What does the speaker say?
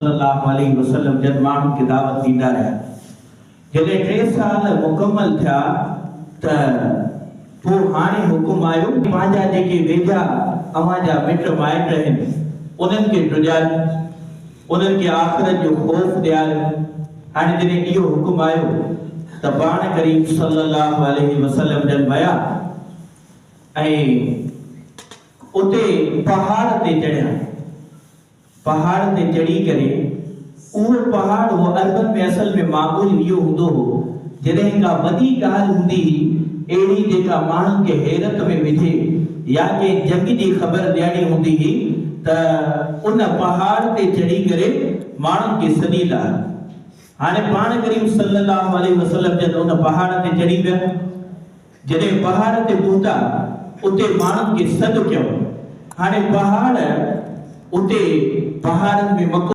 सल्लल्लाहु अलैहि वसल्लम जब माण्हू खे दावत ॾींदा रहिया, जॾहिं 3 साल मुकमल थिया त पोइ हाणे हुकुम आयो पंहिंजा जेके वेझा अव्हांजा मिट माइट आहिनि उन्हनि खे ड्रिॼायो, उन्हनि खे आख़िरत जो ख़ौफ़ ॾियारियो। हाणे जॾहिं इहो हुकुम आयो त पाण करीम सल्लल्लाहु अलैहि वसल्लम जन विया ऐं उते पहाड़ ते चढ़िया। पहाड़ ते चढ़ी करे उहो पहाड़ वो अरबन में असल में मामूल इहो हूंदो हो, जॾहिं का वॾी ॻाल्हि हूंदी हुई अहिड़ी जेका माण्हुनि खे हैरत में विझे या कंहिं जंग जी ख़बर ॾियणी हूंदी हुई त उन पहाड़ ते चढ़ी करे माण्हुनि खे सॾींदा। हाणे पाण करीम सल्लल्लाहु अलैहि वसल्लम जन उन पहाड़ ते चढ़ी विया। जॾहिं पहाड़ ते पहुता उते माण्हुनि खे सॾु कयो। हाणे पहाड़ उते पहाड़नि में मको